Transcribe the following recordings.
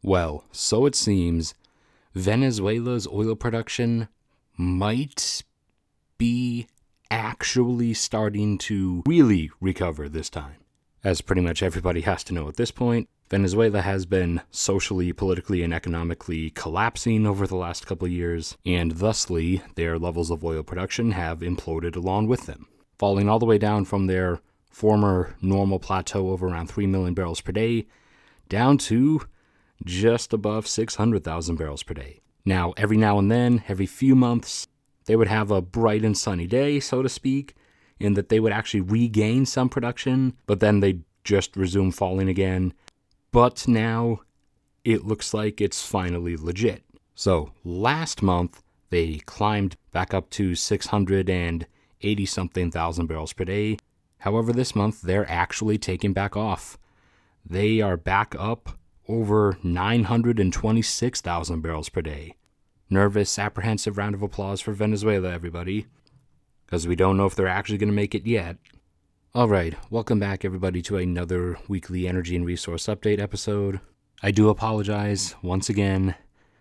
Well, so it seems Venezuela's oil production might be actually starting to really recover this time. As pretty much everybody has to know at this point, Venezuela has been socially, politically, and economically collapsing over the last couple of years, and thusly, their levels of oil production have imploded along with them, falling all the way down from their former normal plateau of around 3 million barrels per day down to just above 600,000 barrels per day. Now, every now and then, every few months, they would have a bright and sunny day, so to speak, in that they would actually regain some production, but then they'd just resume falling again. But now, it looks like it's finally legit. So, last month, they climbed back up to 680-something thousand barrels per day. However, this month, they're actually taking back off. They are back up over 926,000 barrels per day. Nervous, apprehensive round of applause for Venezuela, everybody, because we don't know if they're actually going to make it yet. Alright, welcome back everybody to another weekly energy and resource update episode. I do apologize once again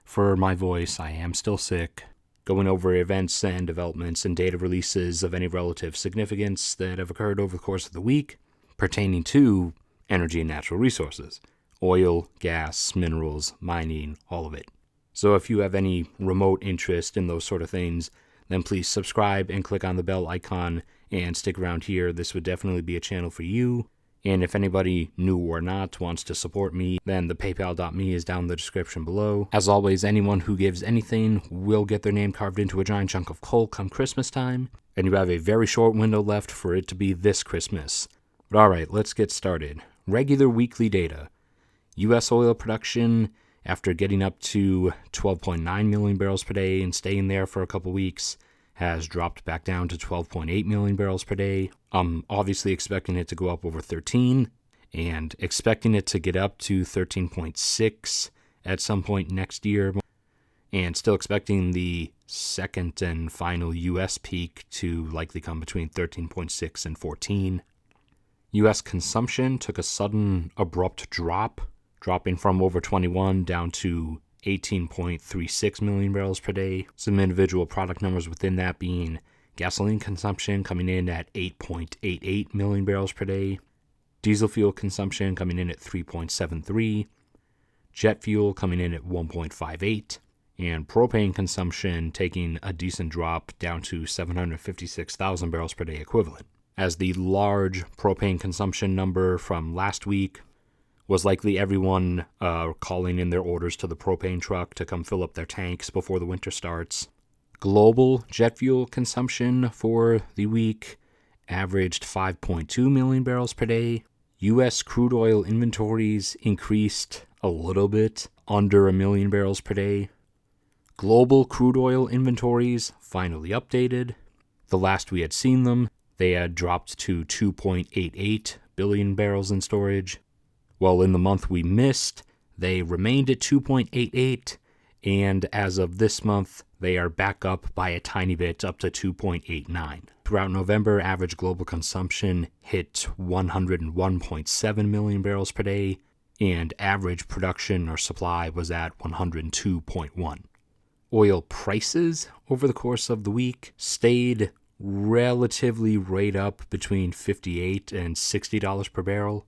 for my voice. I am still sick. Going over events and developments and data releases of any relative significance that have occurred over the course of the week pertaining to energy and natural resources. Oil, gas, minerals, mining, all of it. So if you have any remote interest in those sort of things, then please subscribe and click on the bell icon and stick around here. This would definitely be a channel for you. And if anybody, new or not, wants to support me, then the paypal.me is down in the description below. As always, anyone who gives anything will get their name carved into a giant chunk of coal come Christmas time. And you have a very short window left for it to be this Christmas. But alright, let's get started. Regular weekly data. U.S. oil production, after getting up to 12.9 million barrels per day and staying there for a couple weeks, has dropped back down to 12.8 million barrels per day. I'm obviously expecting it to go up over 13, and expecting it to get up to 13.6 at some point next year, and still expecting the second and final U.S. peak to likely come between 13.6 and 14. U.S. consumption took a sudden, abrupt drop, dropping from over 21 down to 18.36 million barrels per day. Some individual product numbers within that being gasoline consumption coming in at 8.88 million barrels per day, diesel fuel consumption coming in at 3.73, jet fuel coming in at 1.58, and propane consumption taking a decent drop down to 756,000 barrels per day equivalent. As the large propane consumption number from last week was likely everyone calling in their orders to the propane truck to come fill up their tanks before the winter starts. Global jet fuel consumption for the week averaged 5.2 million barrels per day. U.S. crude oil inventories increased a little bit, under 1 million barrels per day. Global crude oil inventories finally updated. The last we had seen them, they had dropped to 2.88 billion barrels in storage. Well, in the month we missed, they remained at 2.88, and as of this month, they are back up by a tiny bit, up to 2.89. Throughout November, average global consumption hit 101.7 million barrels per day, and average production or supply was at 102.1. Oil prices over the course of the week stayed relatively right up between $58 and $60 per barrel.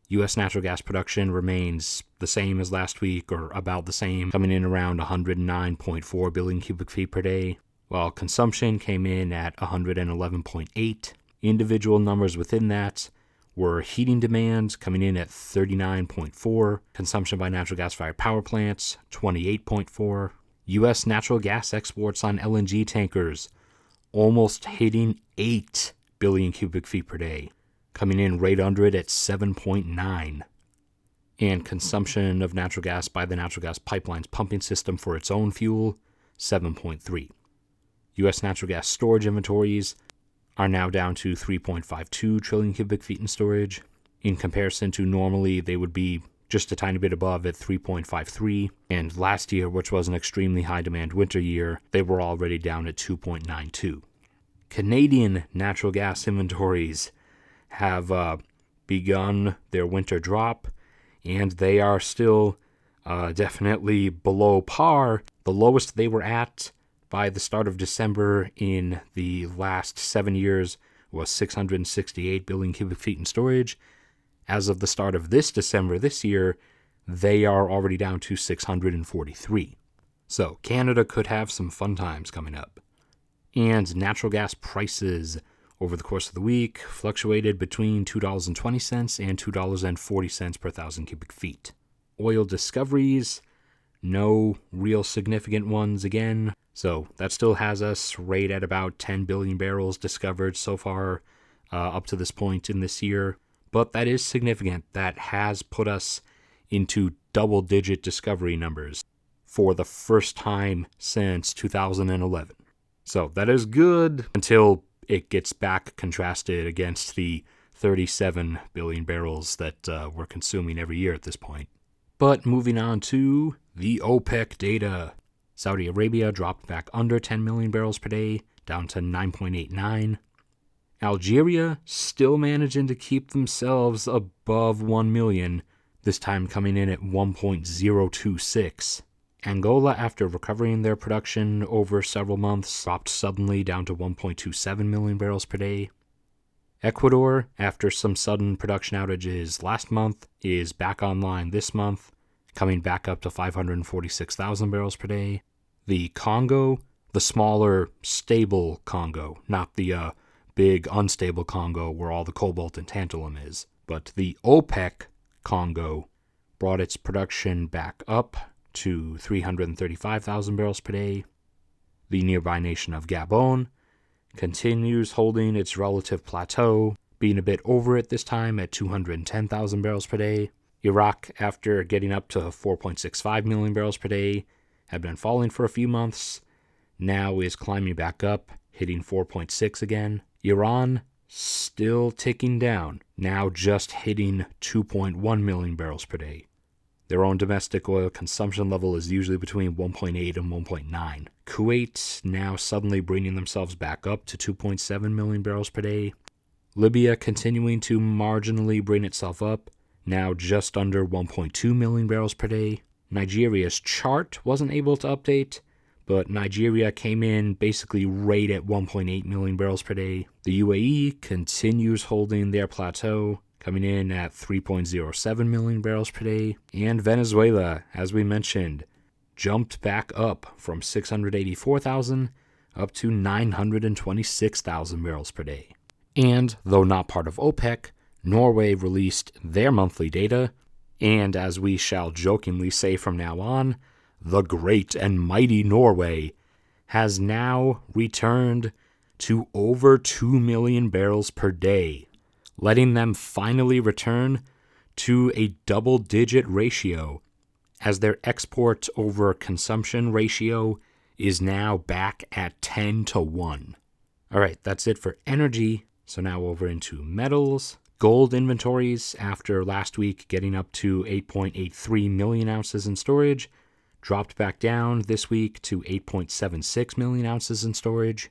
U.S. natural gas production remains the same as last week, or about the same, coming in around 109.4 billion cubic feet per day, while consumption came in at 111.8. Individual numbers within that were heating demand coming in at 39.4, consumption by natural gas-fired power plants 28.4, U.S. natural gas exports on LNG tankers almost hitting 8 billion cubic feet per day, coming in right under it at 7.9, and consumption of natural gas by the natural gas pipeline's pumping system for its own fuel, 7.3. U.S. natural gas storage inventories are now down to 3.52 trillion cubic feet in storage, in comparison to normally they would be just a tiny bit above at 3.53, and last year, which was an extremely high-demand winter year, they were already down at 2.92. Canadian natural gas inventories have begun their winter drop, and they are still definitely below par. The lowest they were at by the start of December in the last 7 years was 668 billion cubic feet in storage. As of the start of this December this year, they are already down to 643. So Canada could have some fun times coming up. And natural gas prices over the course of the week fluctuated between $2.20 and $2.40 per thousand cubic feet. Oil discoveries, no real significant ones again. So that still has us right at about 10 billion barrels discovered so far up to this point in this year. But that is significant. That has put us into double-digit discovery numbers for the first time since 2011. So that is good until it gets back contrasted against the 37 billion barrels that we're consuming every year at this point. But moving on to the OPEC data. Saudi Arabia dropped back under 10 million barrels per day, down to 9.89. Algeria still managing to keep themselves above 1 million, this time coming in at 1.026. Angola, after recovering their production over several months, dropped suddenly down to 1.27 million barrels per day. Ecuador, after some sudden production outages last month, is back online this month, coming back up to 546,000 barrels per day. The Congo, the smaller, stable Congo, not the big, unstable Congo where all the cobalt and tantalum is, but the OPEC Congo brought its production back up to 335,000 barrels per day. The nearby nation of Gabon continues holding its relative plateau, being a bit over it this time at 210,000 barrels per day. Iraq, after getting up to 4.65 million barrels per day, had been falling for a few months, now is climbing back up, hitting 4.6 again. Iran, still ticking down, now just hitting 2.1 million barrels per day. Their own domestic oil consumption level is usually between 1.8 and 1.9. Kuwait now suddenly bringing themselves back up to 2.7 million barrels per day. Libya continuing to marginally bring itself up, now just under 1.2 million barrels per day. Nigeria's chart wasn't able to update, but Nigeria came in basically right at 1.8 million barrels per day. The UAE continues holding their plateau, coming in at 3.07 million barrels per day. And Venezuela, as we mentioned, jumped back up from 684,000 up to 926,000 barrels per day. And though not part of OPEC, Norway released their monthly data, and as we shall jokingly say from now on, the great and mighty Norway has now returned to over 2 million barrels per day, letting them finally return to a double-digit ratio, as their export over consumption ratio is now back at 10-1. All right, that's it for energy. So now over into metals. Gold inventories, after last week getting up to 8.83 million ounces in storage, dropped back down this week to 8.76 million ounces in storage.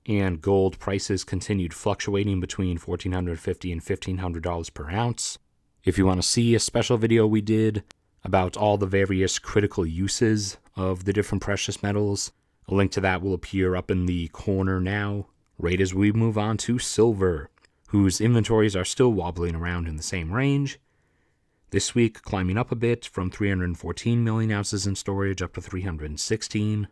And gold prices continued fluctuating between $1,450 and $1,500 per ounce. If you want to see a special video we did about all the various critical uses of the different precious metals, a link to that will appear up in the corner now, right as we move on to silver, whose inventories are still wobbling around in the same range. This week, climbing up a bit from 314 million ounces in storage up to 316,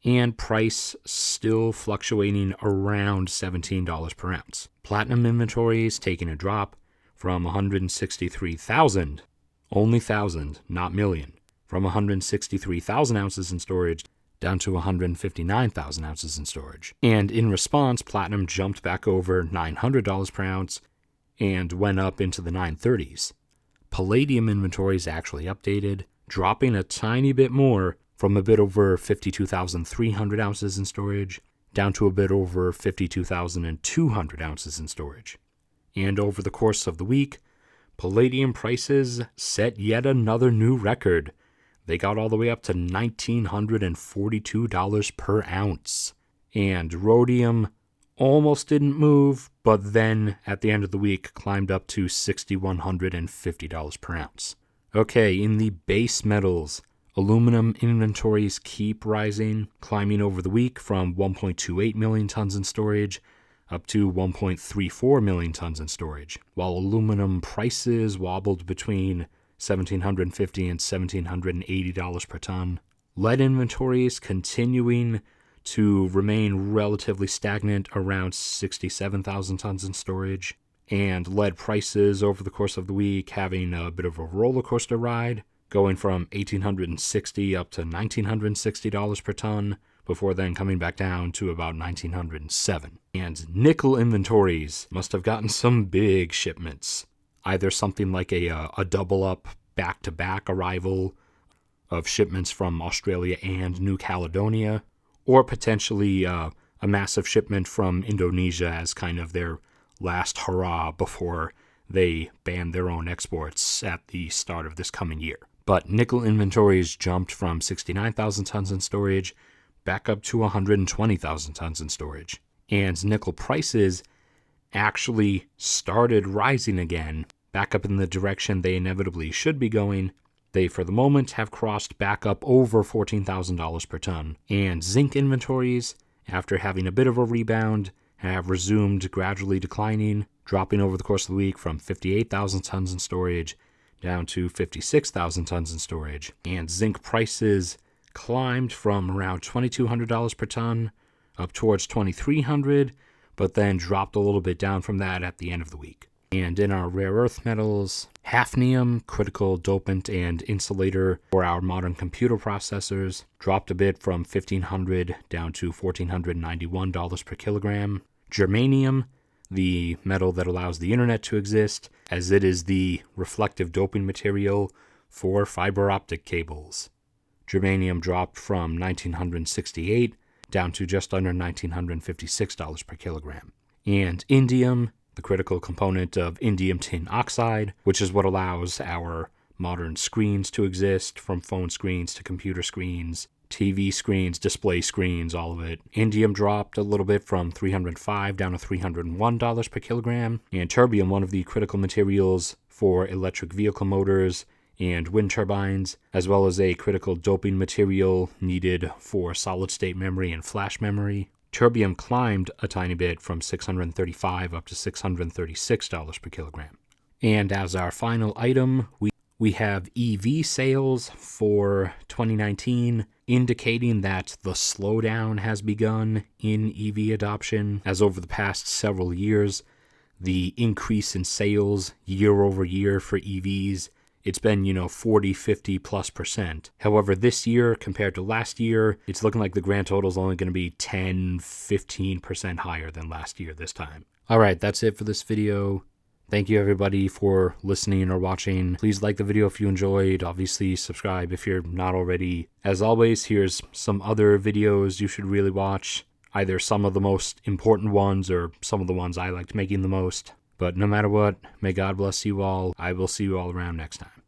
and price still fluctuating around $17 per ounce. Platinum inventories taking a drop from 163,000, only 1,000, not million, from 163,000 ounces in storage down to 159,000 ounces in storage. And in response, platinum jumped back over $900 per ounce and went up into the 930s. Palladium inventories actually updated, dropping a tiny bit more from a bit over 52,300 ounces in storage down to a bit over 52,200 ounces in storage. And over the course of the week, palladium prices set yet another new record. They got all the way up to $1,942 per ounce. And rhodium almost didn't move, but then at the end of the week climbed up to $6,150 per ounce. Okay, in the base metals, aluminum inventories keep rising, climbing over the week from 1.28 million tons in storage up to 1.34 million tons in storage, while aluminum prices wobbled between $1,750 and $1,780 per ton. Lead inventories continuing to remain relatively stagnant around 67,000 tons in storage, and lead prices over the course of the week having a bit of a roller coaster ride, going from $1,860 up to $1,960 per ton, before then coming back down to about $1,907. And nickel inventories must have gotten some big shipments, either something like a double-up back-to-back arrival of shipments from Australia and New Caledonia, or potentially a massive shipment from Indonesia as kind of their last hurrah before they banned their own exports at the start of this coming year. But nickel inventories jumped from 69,000 tons in storage back up to 120,000 tons in storage. And nickel prices actually started rising again, back up in the direction they inevitably should be going. They, for the moment, have crossed back up over $14,000 per ton. And zinc inventories, after having a bit of a rebound, have resumed gradually declining, dropping over the course of the week from 58,000 tons in storage down to 56,000 tons in storage. And zinc prices climbed from around $2,200 per ton up towards $2,300, but then dropped a little bit down from that at the end of the week. And in our rare earth metals, hafnium, critical dopant and insulator for our modern computer processors, dropped a bit from $1,500 down to $1,491 per kilogram. Germanium, the metal that allows the internet to exist, as it is the reflective doping material for fiber optic cables. Germanium dropped from $1,968 down to just under $1,956 per kilogram. And indium, the critical component of indium tin oxide, which is what allows our modern screens to exist, from phone screens to computer screens, TV screens, display screens, all of it. Indium dropped a little bit from $305 down to $301 per kilogram. And terbium, one of the critical materials for electric vehicle motors and wind turbines, as well as a critical doping material needed for solid-state memory and flash memory. Terbium climbed a tiny bit from $635 up to $636 per kilogram. And as our final item, we have EV sales for 2019, indicating that the slowdown has begun in EV adoption, as over the past several years, the increase in sales year over year for EVs, it's been, 40, 50 plus %. However, this year compared to last year, it's looking like the grand total is only going to be 10, 15% higher than last year this time. All right, that's it for this video. Thank you everybody for listening or watching. Please like the video if you enjoyed. Obviously, subscribe if you're not already. As always, here's some other videos you should really watch. Either some of the most important ones or some of the ones I liked making the most. But no matter what, may God bless you all. I will see you all around next time.